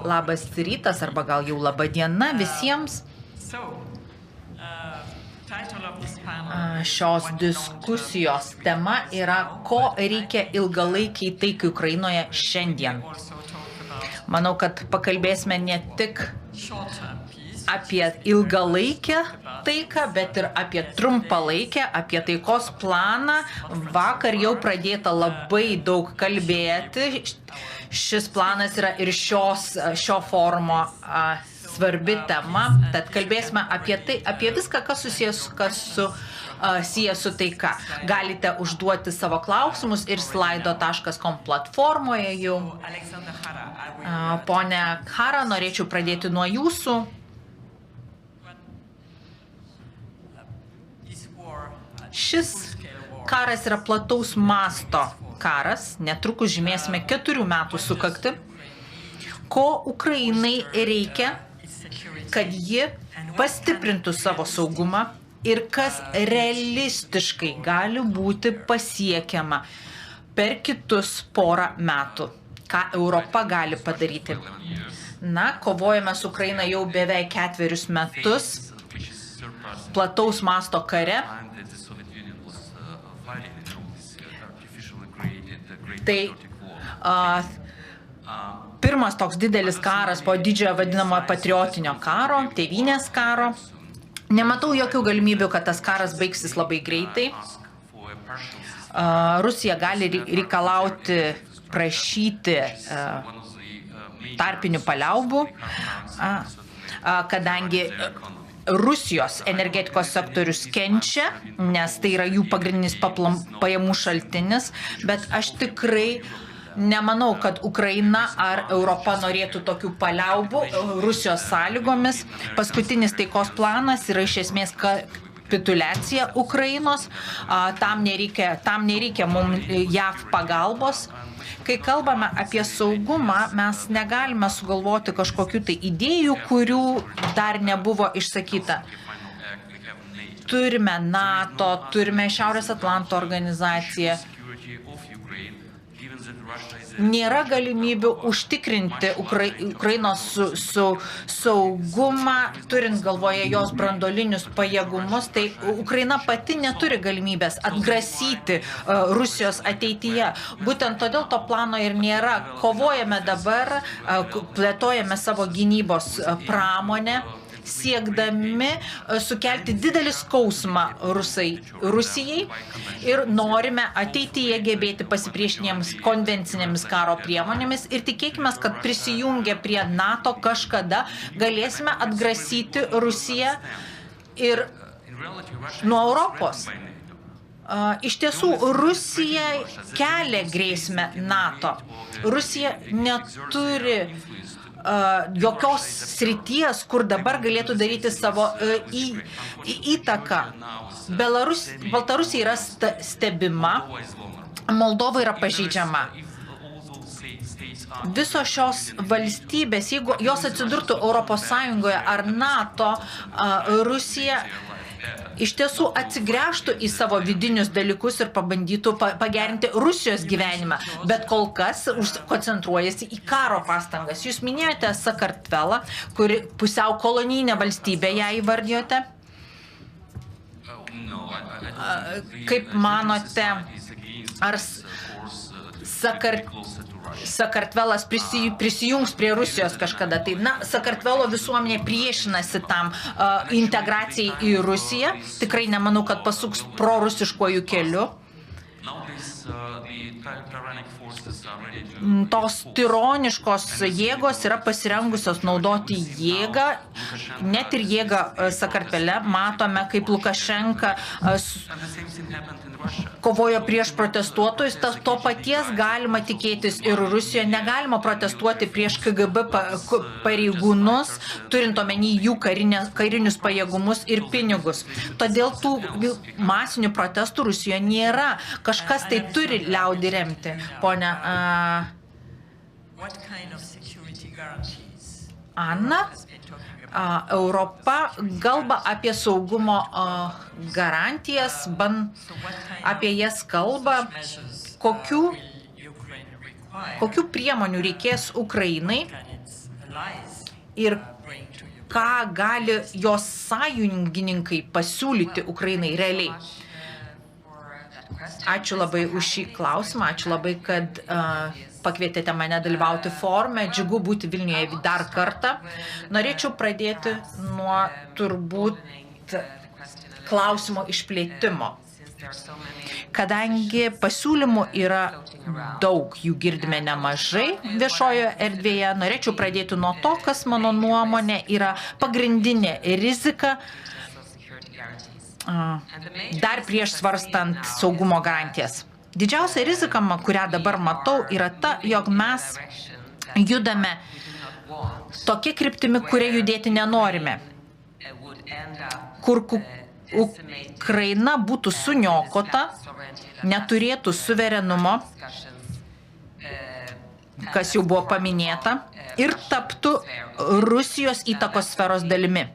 Labas rytas arba gal jau laba diena visiems. Šios diskusijos tema yra, ko reikia ilgalaikiai taikai Ukrainoje šiandien. Manau, kad pakalbėsime ne tik apie ilgalaikę taiką, bet ir apie trumpalaikę, apie taikos planą. Vakar jau pradėta labai daug kalbėti. Šis planas yra ir šio forumo svarbi tema. Tad kalbėsime apie tai, apie viską, kas sieja su taika. Galite užduoti savo klausimus ir slido.com platformoje jau. Pone Hara, norėčiau pradėti nuo jūsų. Šis karas yra plataus masto karas, netrukus žymėsime 4 metų sukakti, ko Ukrainai reikia, kad ji pastiprintų savo saugumą ir kas realistiškai gali būti pasiekiama per kitus porą metų, ką Europa gali padaryti. Kovojame su Ukraina jau beveik 4 metus, plataus masto kare. Tai pirmas toks didelis karas po didžiojo vadinamo patriotinio karo, tėvynės karo. Nematau jokių galimybių, kad tas karas baigsis labai greitai. Rusija gali reikalauti, prašyti tarpinių paliaubų, kadangi Rusijos energetikos sektorius kenčia, nes tai yra jų pagrindinis pajamų šaltinis, bet aš tikrai nemanau, kad Ukraina ar Europa norėtų tokių paliaubų Rusijos sąlygomis. Paskutinis taikos planas yra iš esmės kapituliacija Ukrainos, tam nereikia mums JAV pagalbos. Kai kalbame apie saugumą, mes negalime sugalvoti kažkokių tai idėjų, kurių dar nebuvo išsakyta. Turime NATO, turime Šiaurės Atlanto organizaciją. Nėra galimybių užtikrinti Ukrainos saugumą, turint galvoje jos branduolinius pajėgumus, tai Ukraina pati neturi galimybės atgrasyti Rusijos ateityje. Būtent todėl to plano ir nėra. Kovojame dabar, plėtojame savo gynybos pramonę, siekdami sukelti didelį skausmą Rusijai ir norime ateityje gebėti pasipriešinėms konvencinėmis karo priemonėmis ir tikėkime, kad prisijungę prie NATO kažkada galėsime atgrasyti Rusiją ir nuo Europos. Iš tiesų, Rusija kelia grėsmę NATO. Rusija neturi jokios srities, kur dabar galėtų daryti savo įtaką. Baltarusija yra stebima, Moldova yra pažeidžiama. Visos šios valstybės, jeigu jos atsidurtų Europos Sąjungoje ar NATO, Rusija iš tiesų atsigręžtų į savo vidinius dalykus ir pabandytų pagerinti Rusijos gyvenimą, bet kol kas koncentruojasi į karo pastangas. Jūs minėjote Sakartvelą, kuri pusiau kolonijinė valstybė, ją įvardijote. Kaip manote, ar Sakartvelas prisijungs prie Rusijos kažkada? Tai, Sakartvelo visuomenė priešinasi tam integracijai į Rusiją. Tikrai nemanau, kad pasuks prorusiškuoju keliu. Tos tironiškos jėgos yra pasirengusios naudoti jėgą, net ir jėgą Sakartvele. Matome, kaip Lukašenka kovojo prieš protestuotojus, to paties galima tikėtis ir Rusijoje. Negalima protestuoti prieš KGB pareigūnus, turint omeny jų karinius pajėgumus ir pinigus. Todėl tų masinių protestų Rusijoje nėra. Kažkas tai turi liaudį remti. Pone Anna, Europa kalba apie saugumo garantijas, apie jas kalba, kokių priemonių reikės Ukrainai, ir ką gali jos sąjungininkai pasiūlyti Ukrainai realiai. Ačiū labai už šį klausimą, ačiū labai, kad pakvietėte mane dalyvauti forume, džiugu būti Vilniuje dar kartą. Norėčiau pradėti nuo turbūt klausimo išplėtimo. Kadangi pasiūlymų yra daug, jų girdime nemažai viešojo erdvėje, norėčiau pradėti nuo to, kas mano nuomonė yra pagrindinė rizika dar prieš svarstant saugumo garantijas. Didžiausia rizika, kurią dabar matau, yra ta, jog mes judame tokia kryptimi, kuria judėti nenorime, kur Ukraina būtų suniokota, neturėtų suverenumo, kas jau buvo paminėta, ir taptų Rusijos įtakos sferos dalimi.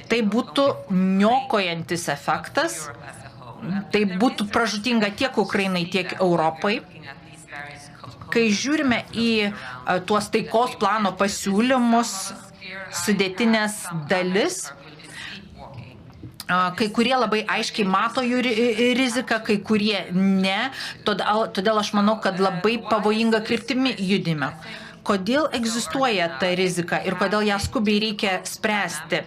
Tai būtų niokojantis efektas, tai būtų pražūtinga tiek Ukrainai, tiek Europai. Kai žiūrime į tuos taikos plano pasiūlymus, sudėtinės dalis, kai kurie labai aiškiai mato jų riziką, kai kurie ne. Todėl aš manau, kad labai pavojinga kryptimi judime. Kodėl egzistuoja ta rizika ir kodėl ją skubiai reikia spręsti?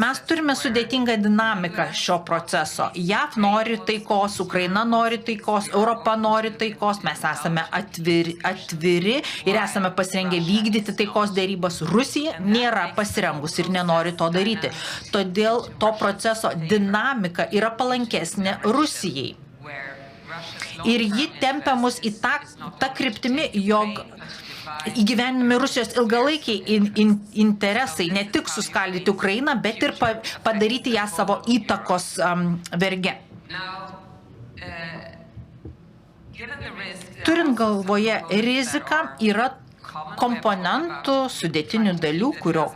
Mes turime sudėtingą dinamiką šio proceso. JAV nori taikos, Ukraina nori taikos, Europa nori taikos, mes esame atviri ir esame pasirengę vykdyti taikos dėrybas. Rusija nėra pasirengusi ir nenori to daryti. Todėl to proceso dinamika yra palankesnė Rusijai. Ir ji tempia mus į tą kryptimį, jog įgyvenimi Rusijos ilgalaikiai interesai ne tik suskaldyti Ukrainą, bet ir padaryti ją savo įtakos verge. Turint galvoje riziką, yra komponentų, sudėtinių dalių,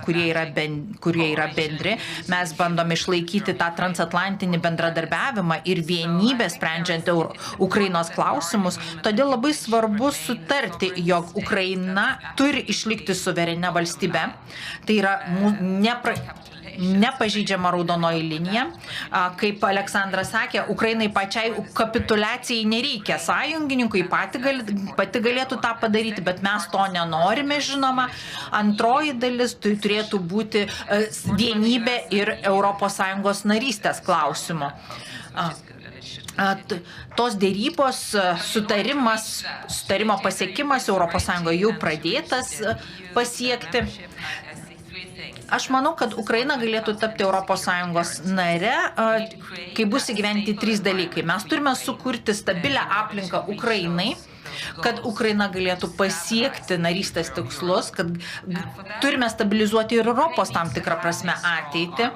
kurie yra bendri. Mes bandome išlaikyti tą transatlantinį bendradarbiavimą ir vienybę sprendžiant Ukrainos klausimus. Todėl labai svarbu sutarti, jog Ukraina turi išlikti suverenia valstybe. Tai yra nepažeidžiama raudonoji linija. Kaip Aleksandras sakė, Ukrainai pačiai kapituliacijai nereikia. Sąjungininkui pati galėtų tą padaryti, bet mes to nenorime, žinoma. Antroji dalis turėtų būti vienybė ir ES narystės klausimo. Tos dėrybos sutarimo pasiekimas ES jau pradėtas pasiekti. Aš manau, kad Ukraina galėtų tapti ES nare, kai bus įgyventi 3 dalykai. Mes turime sukurti stabilią aplinką Ukrainai, kad Ukraina galėtų pasiekti narystės tikslus, kad turime stabilizuoti ir Europos tam tikrą prasme ateitį.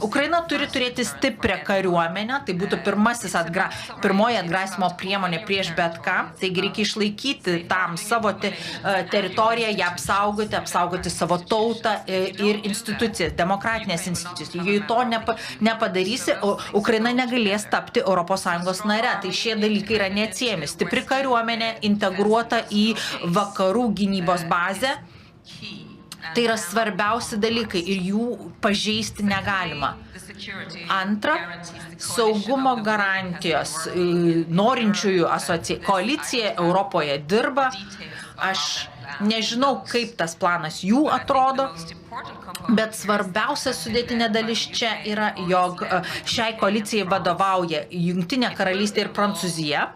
Ukraina turi turėti stiprią kariuomenę, tai būtų pirmoji atgrasimo priemonė prieš bet ką, taigi reikia išlaikyti tam savo teritoriją, ją apsaugoti savo tautą ir institucijas, demokratinės institucijas. Jei to nepadarysi, Ukraina negalės tapti ES nare. Tai šie dalykai yra neatsiejami. Stipri kariuomenė, integruota į vakarų gynybos bazę. Tai yra svarbiausi dalykai ir jų pažeisti negalima. Antra, saugumo garantijos. Norinčiųjų koalicija Europoje dirba. Aš nežinau, kaip tas planas jų atrodo, bet svarbiausia sudėtinė dalis čia yra, jog šiai koalicijai vadovauja Jungtinė karalystė ir Prancūzija.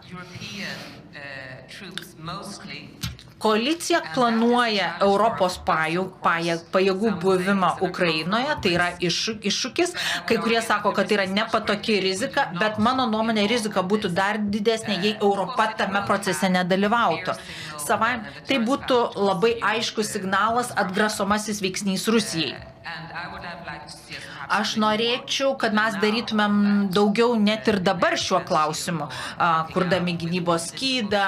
Koalicija planuoja Europos pajėgų buvimą Ukrainoje, tai yra iššūkis. Kai kurie sako, kad tai yra nepatoki rizika, bet mano nuomonė rizika būtų dar didesnė, jei Europa tame procese nedalyvautų. Tai būtų labai aiškus signalas, atgrasomasis veiksnys Rusijai. Aš norėčiau, kad mes darytumėm daugiau net ir dabar šiuo klausimu, kurdami gynybos skydą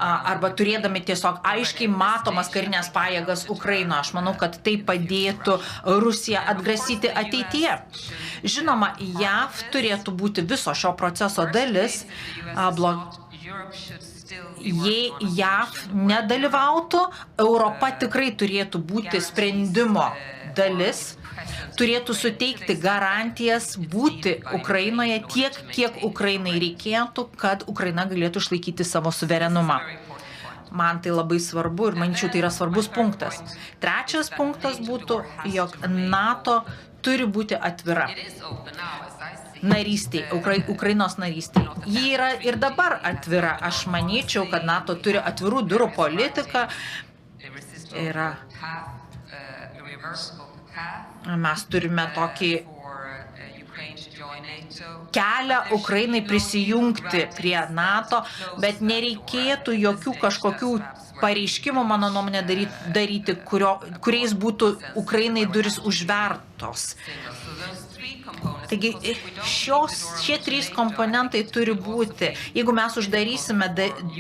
arba turėdami tiesiog aiškiai matomas karinės pajėgas Ukrainoje. Aš manau, kad tai padėtų Rusiją atgrasyti ateityje. Žinoma, JAV turėtų būti viso šio proceso dalis. jei JAV nedalyvautų, Europa tikrai turėtų būti sprendimo dalis, turėtų suteikti garantijas būti Ukrainoje tiek, kiek Ukrainai reikėtų, kad Ukraina galėtų išlaikyti savo suverenumą. Man tai labai svarbu ir manyčiau, tai yra svarbus punktas. Trečias punktas būtų, jog NATO turi būti atvira narystei, Ukrainos narystei. Ji yra ir dabar atvira. Aš manyčiau, kad NATO turi atvirų durų politiką. Mes turime tokį kelią Ukrainai prisijungti prie NATO, bet nereikėtų jokių kažkokių pareiškimų, mano nuomonė, daryti, kuriais būtų Ukrainai duris užvertos. Taigi šie trys komponentai turi būti. Jeigu mes uždarysime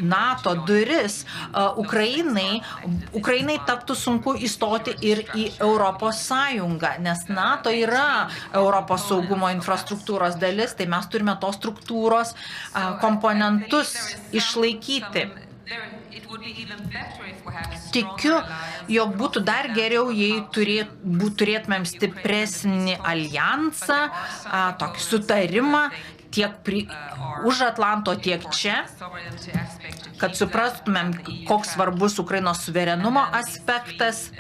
NATO duris, Ukrainai taptų sunku įstoti ir į Europos Sąjungą, nes NATO yra Europos saugumo infrastruktūros dalis, tai mes turime tos struktūros komponentus išlaikyti. Tikiu, jog būtų dar geriau, jei turėtumėm stipresnį aljansą, tokį sutarimą tiek už Atlanto, tiek čia, kad suprastumėm, koks svarbus Ukrainos suverenumo aspektas.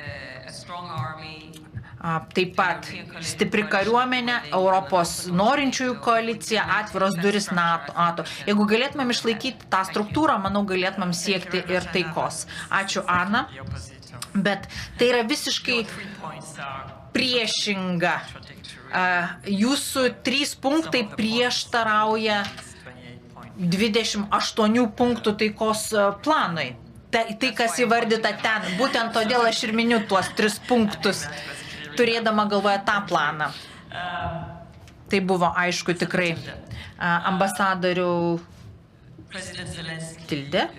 Taip pat stipri kariuomenė, Europos norinčiųjų koalicija, atviros duris NATO. Jeigu galėtumėm išlaikyti tą struktūrą, manau, galėtumėm siekti ir taikos. Ačiū, Ana. Bet tai yra visiškai priešinga. Jūsų 3 punktai prieštarauja 28 punktų taikos planui. Tai, kas įvardyta ten. Būtent todėl aš ir miniu tuos 3 punktus, turėdama galvoje tą planą. Tai buvo aišku tikrai. Ambasadorių Tildė.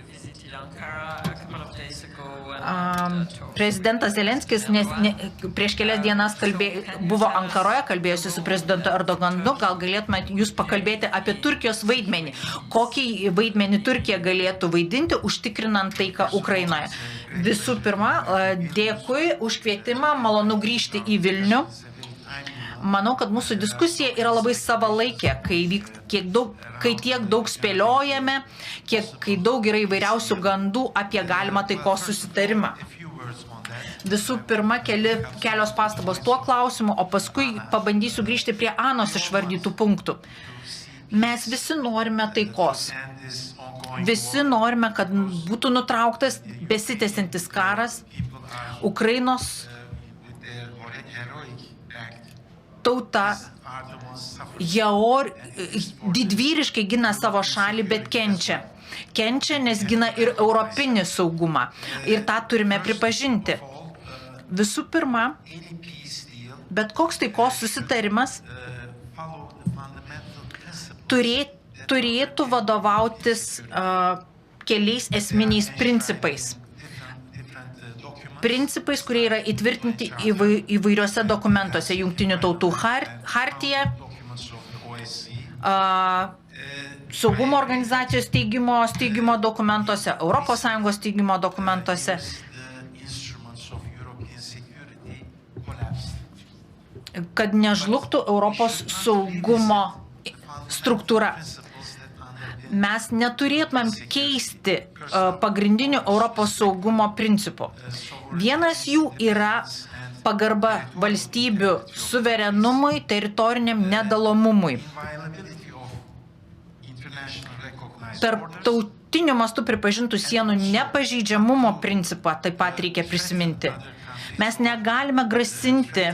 Prezidentas Zelenskis prieš kelias dienas buvo Ankaroje, kalbėjosi su prezidentu Erdoganu. Gal galėtumėt jūs pakalbėti apie Turkijos vaidmenį? Kokį vaidmenį Turkija galėtų vaidinti, užtikrinant taiką Ukrainoje? Visų pirma, dėkui už kvietimą, malonu grįžti į Vilnių. Manau, kad mūsų diskusija yra labai savalaikė, kai tiek daug spėliojame, kai daug yra įvairiausių gandų apie galimą taikos susitarimą. Visų pirma, kelios pastabos tuo klausimu, o paskui pabandysiu grįžti prie Anos išvardytų punktų. Mes visi norime taikos. Visi norime, kad būtų nutrauktas besitęsiantis karas. Ukrainos tauta didvyriškai gina savo šalį, bet kenčia. Kenčia, nes gina ir europinį saugumą. Ir tą turime pripažinti. Visų pirma, bet koks taikos susitarimas turėtų vadovautis keliais esminiais principais. Principais, kurie yra įtvirtinti įvairiuose dokumentuose. Jungtinių tautų chartija, saugumo organizacijos steigimo dokumentuose, Europos Sąjungos steigimo dokumentuose. Kad nežlugtų Europos saugumo struktūra. Mes neturėtumėm keisti pagrindinių Europos saugumo principų. Vienas jų yra pagarba valstybių suverenumui, teritoriniam nedalomumui. Tarptautiniu mastu pripažintų sienų nepažeidžiamumo principą taip pat reikia prisiminti. Mes negalime grasinti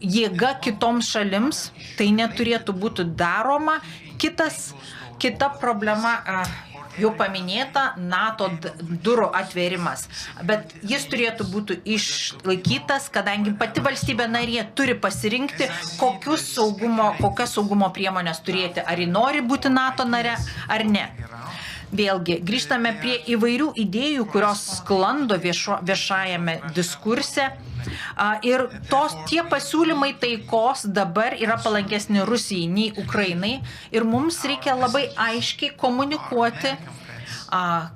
jėga kitoms šalims, tai neturėtų būti daroma. Kita problema, jau paminėta, NATO durų atvėrimas. Bet jis turėtų būti išlaikytas, kadangi pati valstybė narė turi pasirinkti, kokias saugumo priemonės turėti. Ar ji nori būti NATO nare, ar ne. Vėlgi, grįžtame prie įvairių idėjų, kurios sklando viešajame diskurse. Ir tie pasiūlymai taikos dabar yra palankesni Rusijai nei Ukrainai. Ir mums reikia labai aiškiai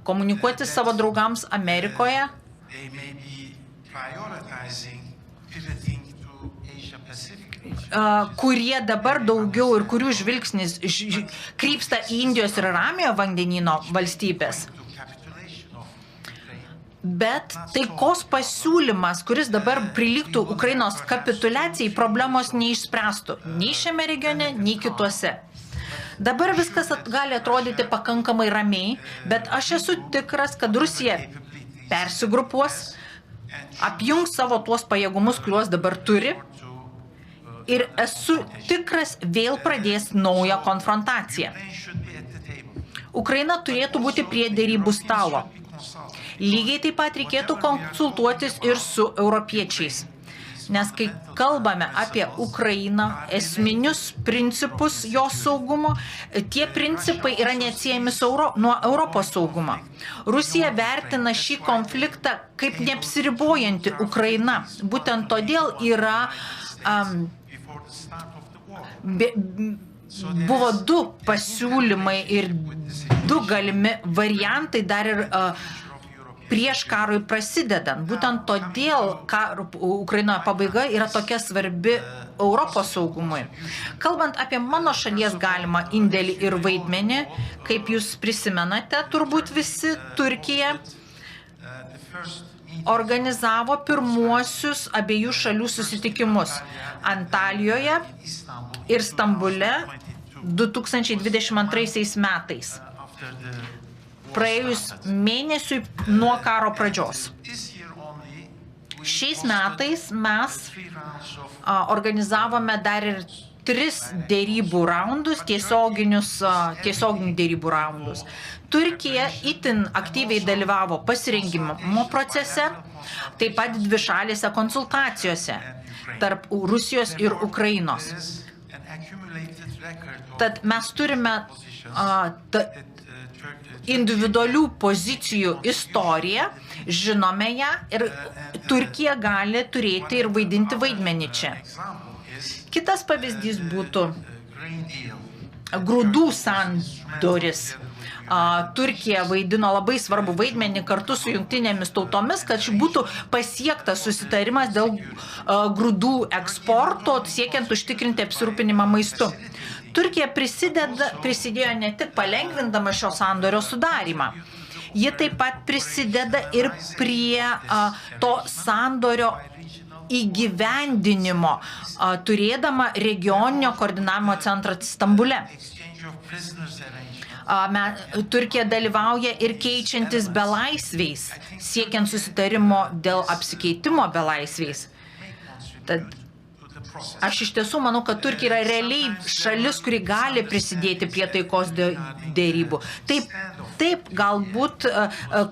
komunikuoti savo draugams Amerikoje, kurie dabar daugiau ir kurių žvilgsnis krypsta į Indijos ir Ramiojo vandenyno valstybės. Bet taikos pasiūlymas, kuris dabar prilygtų Ukrainos kapituliacijai, problemos neišspręstų nei šiame regione, nei kituose. Dabar viskas gali atrodyti pakankamai ramiai, bet aš esu tikras, kad Rusija persigrupuos, apjungs savo tuos pajėgumus, kuriuos dabar turi, ir esu tikras, vėl pradės naują konfrontaciją. Ukraina turėtų būti prie derybų stalo. Lygiai taip pat reikėtų konsultuotis ir su europiečiais. Nes kai kalbame apie Ukrainą, esminius principus jos saugumo, tie principai yra neatsiejami nuo Europos saugumo. Rusija vertina šį konfliktą kaip neapsiribojanti Ukraina. Būtent todėl yra buvo 2 pasiūlymai ir 2 galimi variantai dar ir prieš karui prasidedant. Būtent todėl Ukrainoje pabaiga yra tokia svarbi Europos saugumui. Kalbant apie mano šalies galimą indėlį ir vaidmenį, kaip jūs prisimenate, turbūt visi, Turkija organizavo pirmuosius abiejų šalių susitikimus Antalijoje ir Stambule 2022 metais. Praėjus mėnesiui nuo karo pradžios. Šiais metais mes organizavome dar ir 3 dėrybų raundus, tiesioginių dėrybų raundus. Turkija itin aktyviai dalyvavo pasirengimo procese, taip pat dvišalėse konsultacijose tarp Rusijos ir Ukrainos. Tad mes turime individualių pozicijų istoriją, žinome ją ir Turkija gali turėti ir vaidinti vaidmenį čia. Kitas pavyzdys būtų grūdų sandoris. Turkija vaidino labai svarbų vaidmenį kartu su jungtinėmis tautomis, kad būtų pasiektas susitarimas dėl grūdų eksporto, siekiant užtikrinti apsirūpinimą maistu. Turkija prisidėjo ne tik palengvindama šio sandorio sudarymą, ji taip pat prisideda ir prie to sandorio įgyvendinimo, turėdama regioninio koordinavimo centrą Stambule. Turkija dalyvauja ir keičiantis belaisviais, siekiant susitarimo dėl apsikeitimo belaisviais. Tad aš iš tiesų manau, kad Turkija yra realiai šalis, kuri gali prisidėti prie taikos dėrybų. Taip, galbūt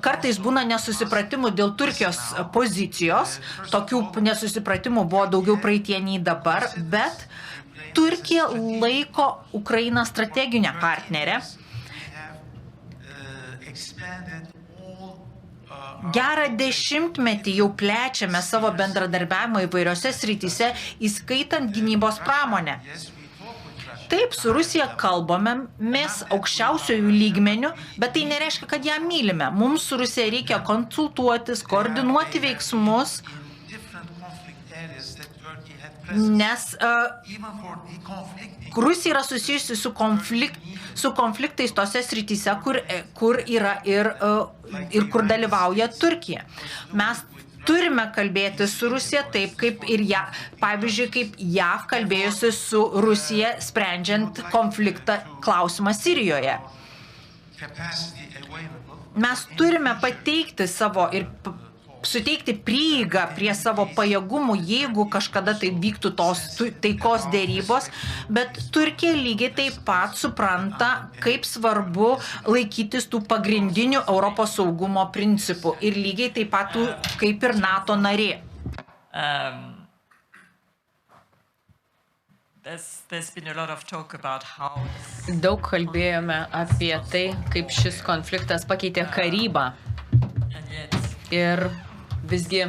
kartais būna nesusipratimų dėl Turkijos pozicijos, tokių nesusipratimų buvo daugiau praeitie nei dabar, bet Turkija laiko Ukrainą strateginę partnerę. Gerą 10-metį jau plečiame savo bendradarbiavimą įvairiose srityse, įskaitant gynybos pramonę. Taip, su Rusija kalbame mes aukščiausiojų lygmenių, bet tai nereiškia, kad ją mylime. Mums su Rusija reikia konsultuotis, koordinuoti veiksmus, nes Rusija yra susijusi su konfliktais tose srityse, kur yra ir kur dalyvauja Turkija. Mes turime kalbėti su Rusija taip, kaip ir pavyzdžiui, kaip JAV kalbėjusi su Rusija, sprendžiant konfliktą klausimą Sirijoje. Mes turime pateikti savo ir suteikti prieigą prie savo pajėgumų, jeigu kažkada tai vyktų tos taikos dėrybos, bet Turkija lygiai taip pat supranta, kaip svarbu laikytis tų pagrindinių Europos saugumo principų ir lygiai taip pat kaip ir NATO narė. Daug kalbėjome apie tai, kaip šis konfliktas pakeitė karybą. Ir visgi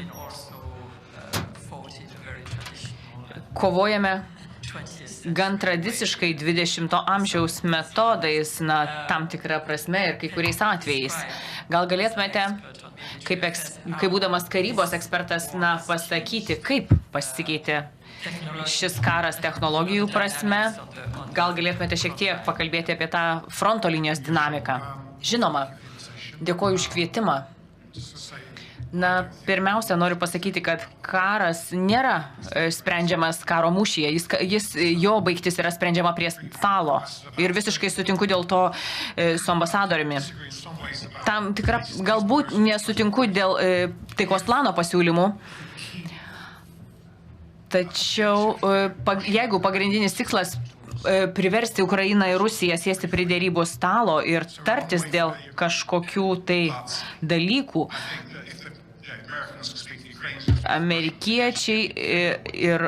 kovojame gan tradiciškai 20-ojo amžiaus metodais, tam tikrą prasme ir kai kuriais atvejais. Gal galėtumėte, kaip būdamas karybos ekspertas, pasakyti, kaip pasikeitė šis karas technologijų prasme? Gal galėtumėte šiek tiek pakalbėti apie tą fronto linijos dinamiką? Žinoma, dėkoju už kvietimą. Pirmiausia, noriu pasakyti, kad karas nėra sprendžiamas karo mūšyje. Jo baigtis yra sprendžiama prie stalo. Ir visiškai sutinku dėl to su ambasadoriumi. Tam tikra, galbūt nesutinku dėl taikos plano pasiūlymų. Tačiau jeigu pagrindinis tikslas priversti Ukrainą ir Rusiją sėsti prie derybų stalo ir tartis dėl kažkokių tai dalykų, amerikiečiai ir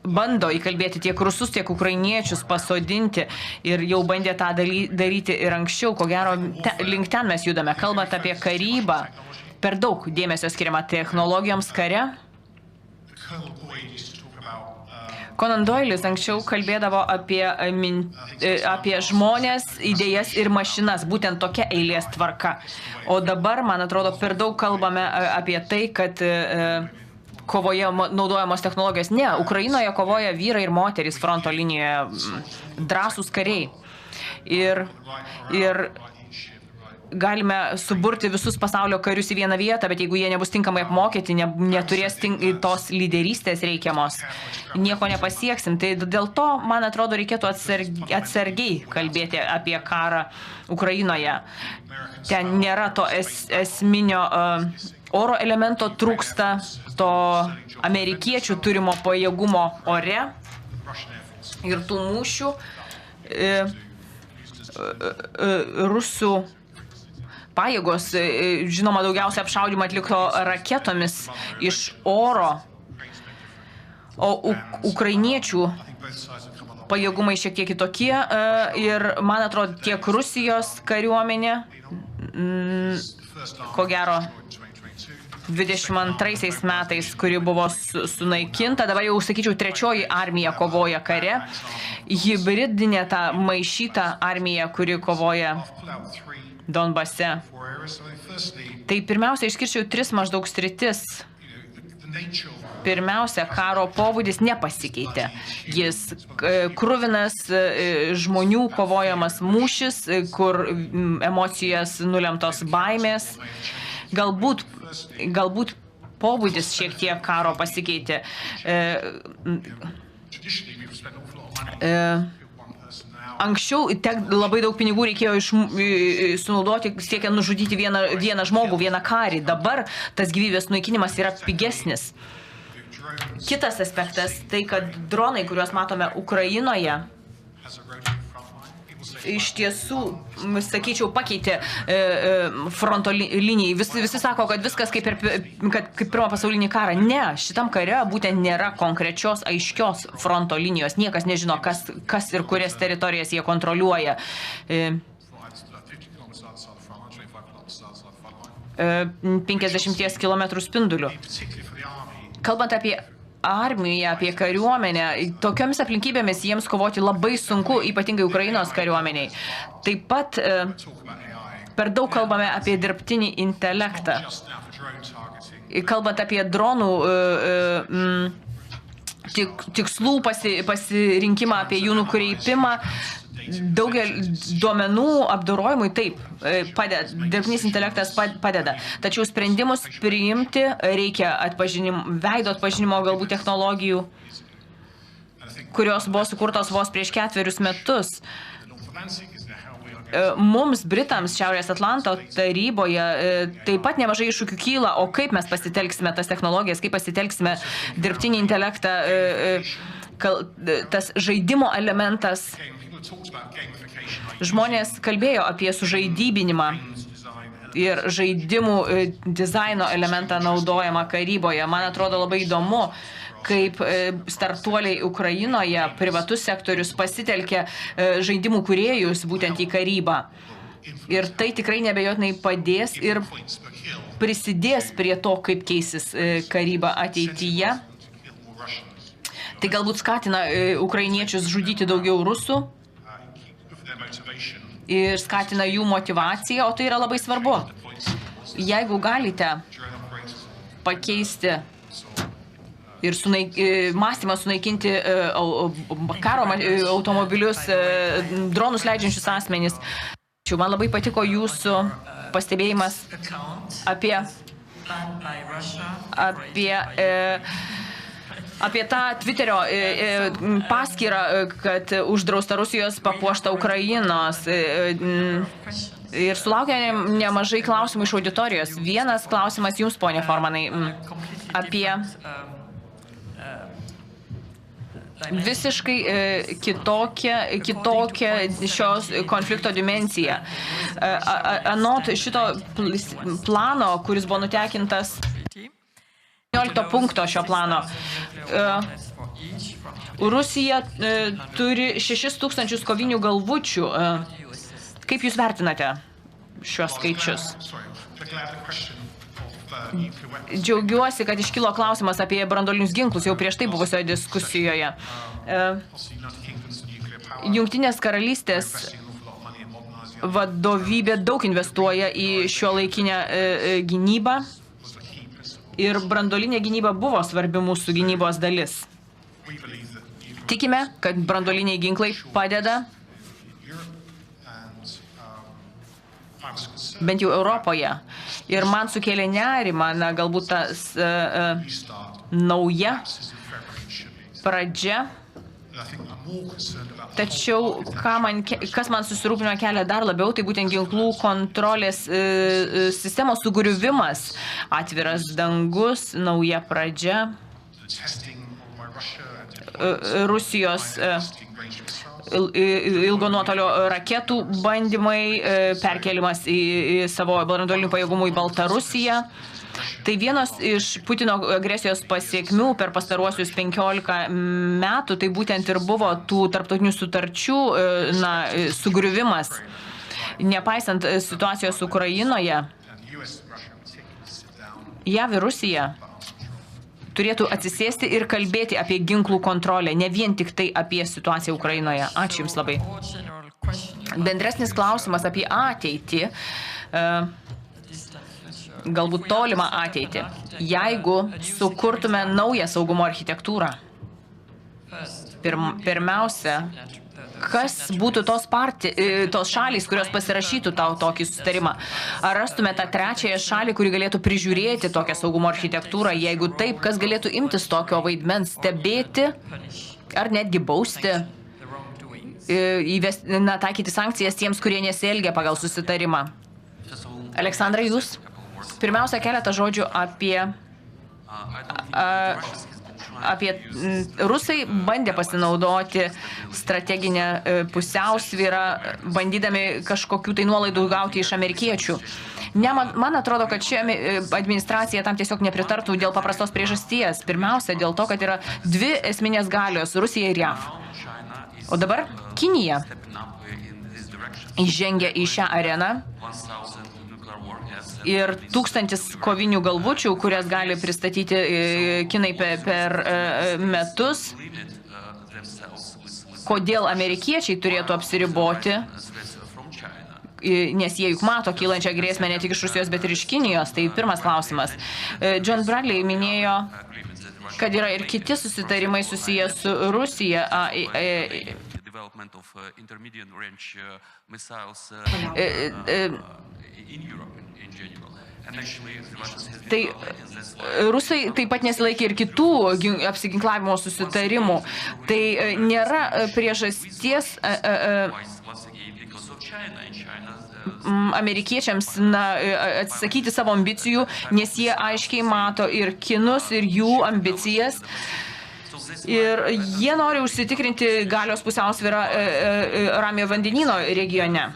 bando įkalbėti tiek rusus, tiek ukrainiečius pasodinti ir jau bandė tą daryti ir anksčiau. Ko gero, link ten mes judame. Kalbant apie karybą, per daug dėmesio skiriama technologijoms kare. Conan Doilis anksčiau kalbėdavo apie žmonės, idėjas ir mašinas, būtent tokia eilės tvarka. O dabar, man atrodo, per daug kalbame apie tai, kad kovoje naudojamos technologijos. Ne, Ukrainoje kovoja vyrai ir moterys fronto linijoje, drąsūs kariai. Ir galime suburti visus pasaulio karius į vieną vietą, bet jeigu jie nebus tinkamai apmokyti, neturės tos lyderystės reikiamos, nieko nepasieksim. Tai dėl to, man atrodo, reikėtų atsargiai kalbėti apie karą Ukrainoje. Ten nėra to esminio oro elemento, trūksta to amerikiečių turimo pajėgumo ore ir tų mūšių. Rusų pajėgos, žinoma, daugiausia apšaudymą atliko raketomis iš oro, o ukrainiečių pajėgumai šiek tiek kitokie ir, man atrodo, tiek Rusijos kariuomenė, ko gero, 22 metais, kuri buvo sunaikinta, dabar jau, sakyčiau, trečioji armija kovoja kare, hibridinė ta maišyta armija, kuri kovoja Donbase. Tai pirmiausia, išskirčiau 3 maždaug sritis. Pirmiausia, karo pobūdis nepasikeitė. Jis kruvinas žmonių kovojamas mūšis, kur emocijas nulemtos baimės. Galbūt pobūdis šiek tiek karo pasikeitė. Anksčiau labai daug pinigų reikėjo sunaudoti, siekiant nužudyti vieną žmogų, vieną karį. Dabar tas gyvybės naikinimas yra pigesnis. Kitas aspektas, tai kad dronai, kuriuos matome Ukrainoje, iš tiesų, sakyčiau, pakeitė fronto linijai. Visi sako, kad viskas kaip pirmą pasaulinį karą. Ne, šitam kare būtent nėra konkrečios, aiškios fronto linijos. Niekas nežino, kas ir kurias teritorijas jie kontroliuoja. 50 km spinduliu. Kalbant apie armiją, apie kariuomenę, tokiomis aplinkybėmis jiems kovoti labai sunku, ypatingai Ukrainos kariuomeniai. Taip pat per daug kalbame apie dirbtinį intelektą. Kalbant apie dronų tikslų pasirinkimą, apie jų nukreipimą, daugel duomenų apdorojimui taip, dirbtinis intelektas padeda. Tačiau sprendimus priimti reikia veido atpažinimo galbūt technologijų, kurios buvo sukurtos vos prieš 4 metus. Mums, Britams, Šiaurės Atlanto taryboje taip pat nemažai iššūkių kyla, o kaip mes pasitelksime tas technologijas, kaip pasitelksime dirbtinį intelektą, tas žaidimo elementas. Žmonės kalbėjo apie sužaidybinimą ir žaidimų dizaino elementą naudojamą karyboje. Man atrodo labai įdomu, kaip startuoliai Ukrainoje, privatus sektorius pasitelkia žaidimų kūrėjus būtent į karybą. Ir tai tikrai nebejotinai padės ir prisidės prie to, kaip keisis karyba ateityje. Tai galbūt skatina ukrainiečius žudyti daugiau rusų ir skatina jų motyvaciją, o tai yra labai svarbu. Jeigu galite pakeisti ir mąstymą sunaikinti karo automobilius, dronus leidžiančius asmenys. Man labai patiko jūsų pastebėjimas apie tą Twitterio paskyrą, kad uždrausta Rusijos papuošta Ukrainos. Ir sulaukė nemažai klausimų iš auditorijos. Vienas klausimas jums, ponė Formanai, apie visiškai kitokią šios konflikto dimensiją. Anot šito plano, kuris buvo nutekintas 19 punkto šio plano, Rusija turi 6000 kovinių galvučių. Kaip jūs vertinate šios skaičius? Džiaugiuosi, kad iškilo klausimas apie branduolinius ginklus jau prieš tai buvusioje diskusijoje. Jungtinės karalystės vadovybė daug investuoja į šiuolaikinę gynybą ir branduolinė gynyba buvo svarbi mūsų gynybos dalis. Tikime, kad branduoliniai ginklai padeda bent jau Europoje. Ir man sukėlė nerimą, galbūt tas nauja pradžia. Tačiau, kas man susirūpino kelia dar labiau, tai būtent ginklų kontrolės sistemos sugriuvimas, atviras dangus, nauja pradžia, Rusijos ilgo nuotolio raketų bandymai, perkelimas į savo branduolinių pajėgumų į Baltarusiją. Tai vienas iš Putino agresijos pasiekmių per pastaruosius 15 metų, tai būtent ir buvo tų tarptautinių sutarčių sugriuvimas. Nepaisant situacijos Ukrainoje, JAV ir Rusija turėtų atsisėsti ir kalbėti apie ginklų kontrolę, ne vien tik tai apie situaciją Ukrainoje. Ačiū Jums labai. Bendresnis klausimas apie ateitį, galbūt tolimą ateitį. Jeigu sukurtume naują saugumo architektūrą, pirmiausia, kas būtų tos šalys, kurios pasirašytų tokį susitarimą? Ar rastume tą trečiąją šalį, kuri galėtų prižiūrėti tokią saugumo architektūrą? Jeigu taip, kas galėtų imtis tokio vaidmens, stebėti ar netgi bausti, taikyti sankcijas tiems, kurie nesielgia pagal susitarimą? Aleksandrai, jūs? Pirmiausia, keletą žodžių apie rusai bandė pasinaudoti strateginę pusiausvyrą, bandydami kažkokių tai nuolaidų gauti iš amerikiečių. Man atrodo, kad ši administracija tam tiesiog nepritartų dėl paprastos priežasties. Pirmiausia, dėl to, kad yra dvi esminės galios – Rusija ir JAV. O dabar Kinija įžengia į šią areną ir 1000 kovinių galvučių, kurias gali pristatyti kinai per metus. Kodėl amerikiečiai turėtų apsiriboti, nes jie juk mato kylančią grėsmę ne tik iš Rusijos, bet ir iš Kinijos. Tai pirmas klausimas. John Bradley minėjo, kad yra ir kiti susitarimai susiję su Rusija. Tai rusai taip pat nesilaikė ir kitų apsiginklavimo susitarimų. Tai nėra priežasties amerikiečiams atsisakyti savo ambicijų, nes jie aiškiai mato ir kinus, ir jų ambicijas. Ir jie nori užsitikrinti galios pusiausvyrą Ramiojo vandenyno regione.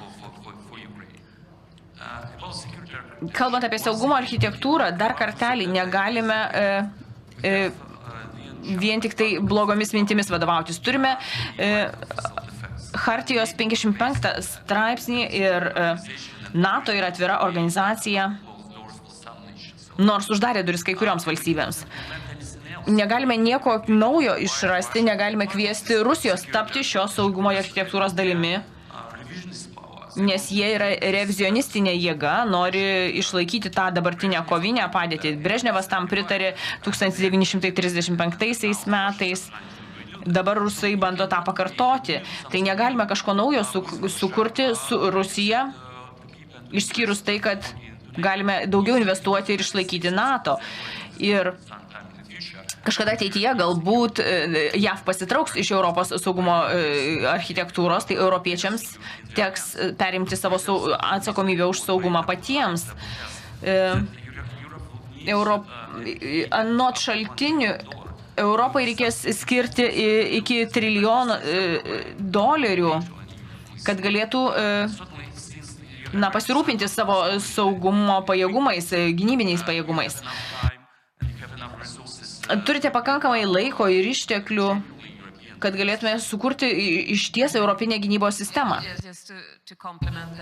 Kalbant apie saugumo architektūrą, dar kartelį negalime vien tik tai blogomis mintimis vadovautis. Turime Chartijos 55 straipsnį ir NATO yra atvira organizacija, nors uždarė duris kai kurioms valstybėms. Negalime nieko naujo išrasti, negalime kviesti Rusijos tapti šios saugumo architektūros dalimi, nes jie yra revizionistinė jėga, nori išlaikyti tą dabartinę kovinę padėtį. Brežnevas tam pritarė 1935 metais. Dabar rusai bando tą pakartoti. Tai negalime kažko naujo sukurti su Rusija, išskyrus tai, kad galime daugiau investuoti ir išlaikyti NATO. Ir kažkada ateityje galbūt JAV pasitrauks iš Europos saugumo architektūros, tai europiečiams teks perimti savo atsakomybę už saugumą patiems. Anot šaltinių, Europai reikės skirti iki $1 trilijono, kad galėtų pasirūpinti savo saugumo pajėgumais, gynybiniais pajėgumais. Turite pakankamai laiko ir išteklių, kad galėtume sukurti išties europinę gynybos sistemą.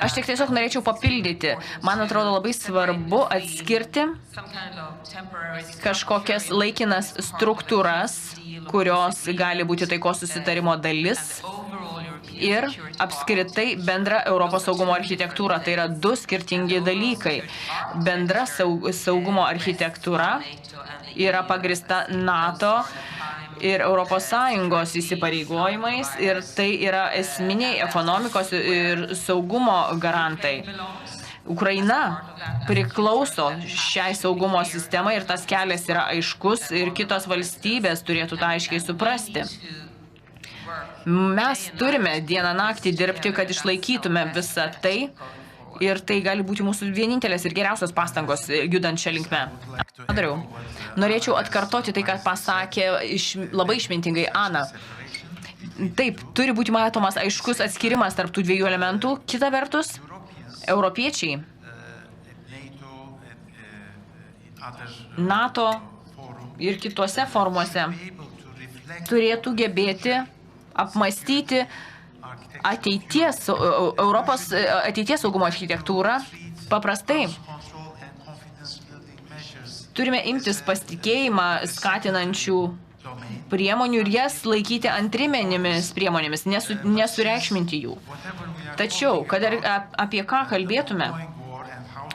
Aš tik tiesiog norėčiau papildyti. Man atrodo labai svarbu atskirti kažkokias laikinas struktūras, kurios gali būti taikos susitarimo dalis, ir apskritai bendra Europos saugumo architektūra. Tai yra du skirtingi dalykai. Bendra saugumo architektūra yra pagrįsta NATO ir Europos Sąjungos įsipareigojimais, ir tai yra esminiai ekonomikos ir saugumo garantai. Ukraina priklauso šiai saugumo sistemai ir tas kelias yra aiškus ir kitos valstybės turėtų tą aiškiai suprasti. Mes turime dieną naktį dirbti, kad išlaikytume visą tai, ir tai gali būti mūsų vienintelės ir geriausios pastangos judant šią linkmę. Norėčiau atkartoti tai, ką pasakė labai išmintingai Ana. Taip, turi būti matomas aiškus atskirimas tarp tų dviejų elementų. Kita vertus, europiečiai, NATO ir kituose formuose turėtų gebėti apmąstyti Europos ateities saugumo architektūrą. Paprastai turime imtis pasitikėjimą skatinančių priemonių ir jas laikyti antrimenėmis priemonėmis, nesureikšminti jų. Tačiau, kad apie ką kalbėtume,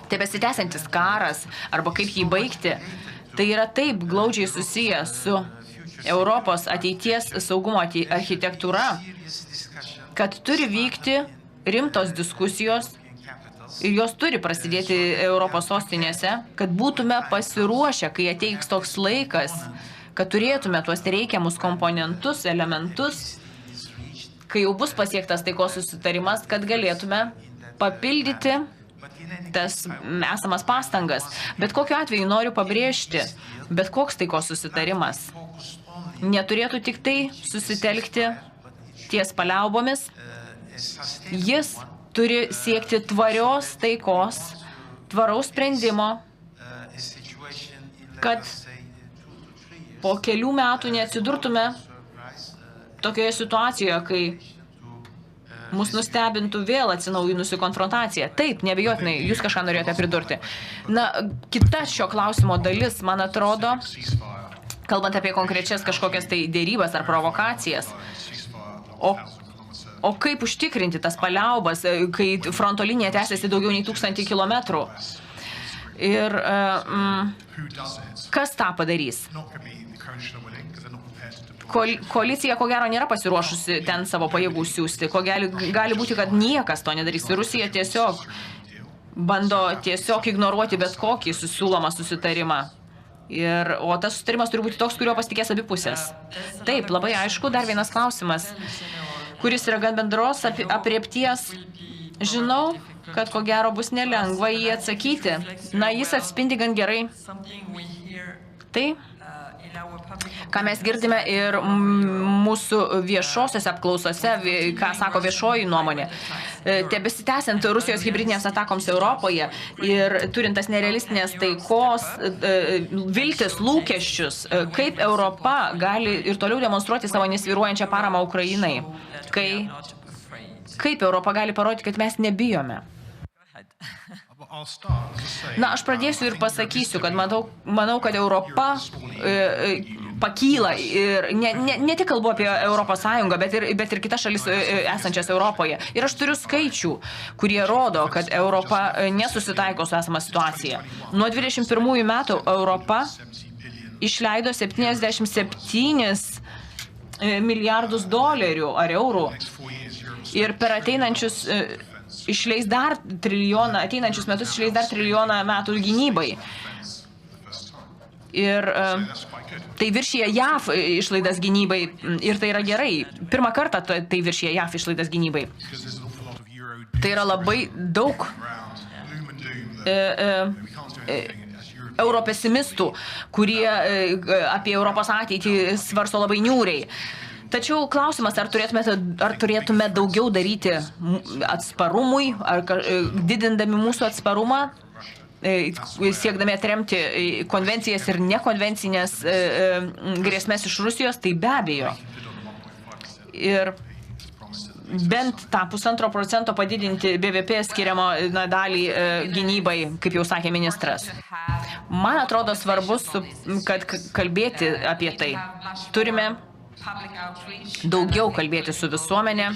tai besitęsiantis karas arba kaip jį baigti, tai yra taip glaudžiai susiję su Europos ateities saugumo architektūra, kad turi vykti rimtos diskusijos ir jos turi prasidėti Europos sostinėse, kad būtume pasiruošę, kai ateiks toks laikas, kad turėtume tuos reikiamus komponentus, elementus, kai jau bus pasiektas taikos susitarimas, kad galėtume papildyti tas esamas pastangas. Bet kokiu atveju noriu pabrėžti, bet koks taikos susitarimas neturėtų tik tai susitelkti ties paliaubomis. Jis turi siekti tvarios taikos, tvaraus sprendimo, kad po kelių metų neatsidurtume tokioje situacijoje, kai mus nustebintų vėl atsinaujinusi konfrontacija. Taip, neabejotinai, jūs kažką norėjote pridurti. Kita šio klausimo dalis, man atrodo, kalbant apie konkrečias kažkokias tai dėrybas ar provokacijas, o kaip užtikrinti tas paliaubas, kai fronto linija tęsiasi daugiau nei 1000 kilometrų? Ir kas tą padarys? Koalicija, ko gero, nėra pasiruošusi ten savo pajėgų siųsti. Gali būti, kad niekas to nedarys. Rusija tiesiog bando ignoruoti bet kokį siūlomą susitarimą. O tas susitarimas turi būti toks, kurio pasitikės abi pusės. Taip, labai aišku, dar vienas klausimas, kuris yra gan bendros apriepties. Žinau, kad ko gero bus nelengva jį atsakyti. Jis atspindi gan gerai tai, ką mes girdime ir mūsų viešosiose apklausose, ką sako viešoji nuomonė. tebesitęsiant Rusijos hibridinėms atakoms Europoje ir turint tas nerealistinės taikos, viltis, lūkesčius, kaip Europa gali ir toliau demonstruoti savo nesvyruojančią paramą Ukrainai, kaip Europa gali parodyti, kad mes nebijome. Na, aš pradėsiu ir pasakysiu, kad manau, kad Europa pakyla ir ne tik kalbu apie Europos Sąjungą, bet ir kitas šalis esančias Europoje. Ir aš turiu skaičių, kurie rodo, kad Europa nesusitaiko su esama situacija. Nuo 21 metų Europa išleido 77 milijardus dolerių ar eurų ir per ateinančius išleis dar trilijoną, ateinančius metus išleis dar trilijoną metų gynybai. Ir tai viršyje JAV išlaidas gynybai ir tai yra gerai. Pirmą kartą tai viršyje JAV išlaidas gynybai. Tai yra labai daug europesimistų, kurie apie Europos ateitį svarsto labai niūriai. Tačiau klausimas, ar turėtume daugiau daryti atsparumui, ar didindami mūsų atsparumą, siekdami atremti konvencijas ir nekonvencinės grėsmės iš Rusijos, tai be abejo. Ir bent tą 1,5% padidinti BVP skiriamo dalį gynybai, kaip jau sakė ministras. Man atrodo svarbus, kad kalbėti apie tai. Turime daugiau kalbėti su visuomenė,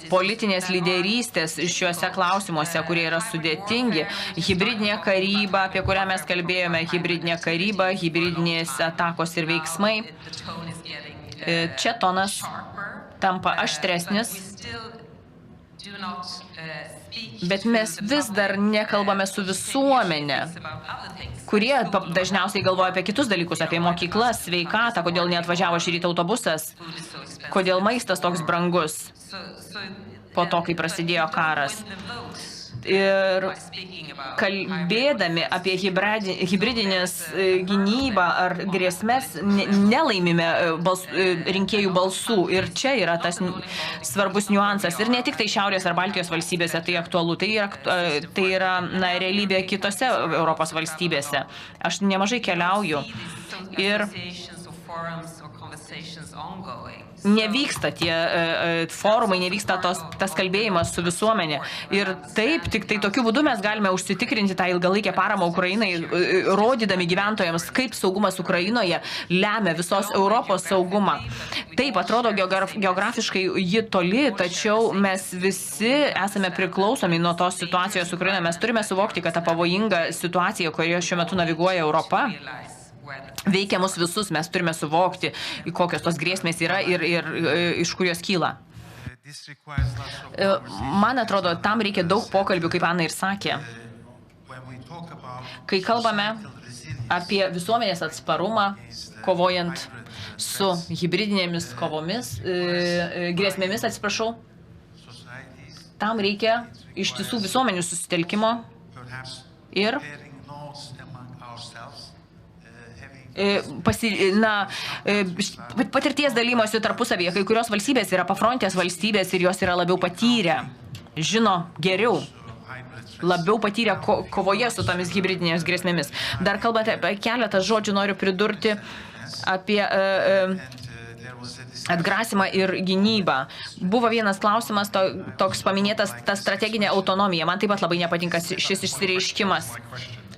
politinės lyderystės šiuose klausimuose, kurie yra sudėtingi, hibridinė karyba, apie kurią mes kalbėjome, hibridinė karyba, hibridinės atakos ir veiksmai. Čia tonas tampa aštresnis, bet mes vis dar nekalbame su visuomenė, kurie dažniausiai galvoja apie kitus dalykus, apie mokyklas, sveikatą, kodėl neatvažiavo šį rytą autobusas, kodėl maistas toks brangus po to, kai prasidėjo karas. Ir kalbėdami apie hibridinės gynybą ar grėsmes, nelaimime rinkėjų balsų. Ir čia yra tas svarbus niuansas. Ir ne tik tai Šiaurės ar Baltijos valstybėse tai aktualu. Tai yra realybė kitose Europos valstybėse. Aš nemažai keliauju ir nevyksta tie forumai, nevyksta tas kalbėjimas su visuomenė. Ir taip, tik tai tokiu būdu mes galime užsitikrinti tą ilgalaikę paramą Ukrainai, rodydami gyventojams, kaip saugumas Ukrainoje lemia visos Europos saugumą. Taip, atrodo geografiškai ji toli, tačiau mes visi esame priklausomi nuo tos situacijos Ukrainoje. Mes turime suvokti, kad ta pavojinga situacija, kurioje šiuo metu naviguoja Europa, veikia mus visus, mes turime suvokti, kokios tos grėsmės yra ir iš kur jos kyla. Man atrodo, tam reikia daug pokalbių, kaip Ana ir sakė. Kai kalbame apie visuomenės atsparumą, kovojant su hibridinėmis kovomis, grėsmėmis, atsiprašau, tam reikia iš tiesų visuomenių susitelkimo ir patirties dalymosi tarpusavyje. Kai kurios valstybės yra pafrontės valstybės ir jos yra labiau patyrę, žino geriau, labiau patyrę kovoje su tomis hibridinėmis grėsmėmis. Dar kalbant apie keletą žodžių, noriu pridurti apie atgrasimą ir gynybą. Buvo vienas klausimas, toks paminėtas, ta strateginė autonomija. Man taip pat labai nepatinka šis išsireiškimas.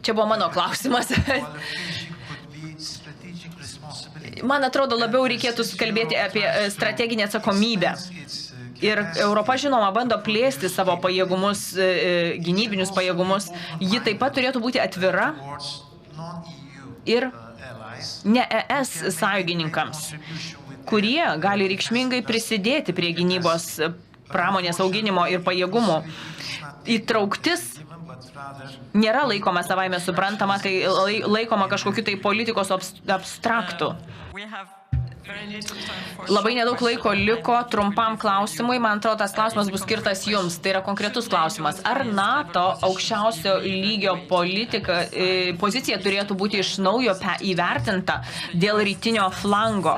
Čia buvo mano klausimas. Man atrodo, labiau reikėtų kalbėti apie strateginę atsakomybę. Ir Europa, žinoma, bando plėsti savo pajėgumus, gynybinius pajėgumus. Ji taip pat turėtų būti atvira ir ne ES sąjungininkams, kurie gali reikšmingai prisidėti prie gynybos pramonės auginimo ir pajėgumų. Įtrauktis nėra laikoma savaime suprantama, tai laikoma kažkokiu tai politikos abstraktu. Labai nedaug laiko liko trumpam klausimui. Man atrodo, tas klausimas bus skirtas jums. Tai yra konkretus klausimas. Ar NATO aukščiausio lygio pozicija turėtų būti iš naujo įvertinta dėl rytinio flango?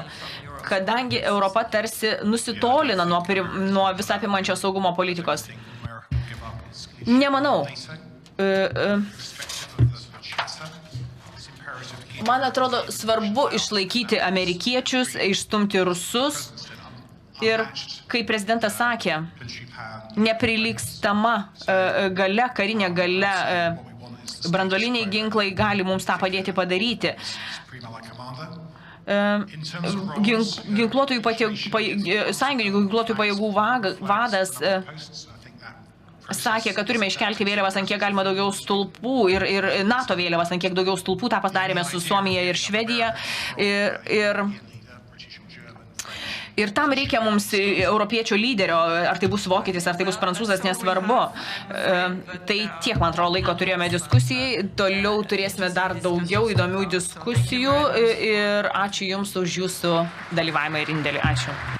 Kadangi Europa tarsi nusitolina nuo visapimančios saugumo politikos. Nemanau. Man atrodo, svarbu išlaikyti amerikiečius, išstumti rusus ir, kaip prezidentas sakė, neprilygstama galia, karinė galia, branduoliniai ginklai gali mums tą padėti padaryti. Sąjungininkų ginkluotųjų pajėgų vadas sakė, kad turime iškelti vėliavas ant kiek galima daugiau stulpų ir NATO vėliavas ant kiek daugiau stulpų, tą padarėme su Suomija ir Švedija. Ir tam reikia mums europiečio lyderio, ar tai bus vokietis, ar tai bus prancūzas, nesvarbu. Tai tiek, man atrodo, laiko turėjome diskusijai, toliau turėsime dar daugiau įdomių diskusijų ir ačiū Jums už Jūsų dalyvavimą ir indėlį. Ačiū.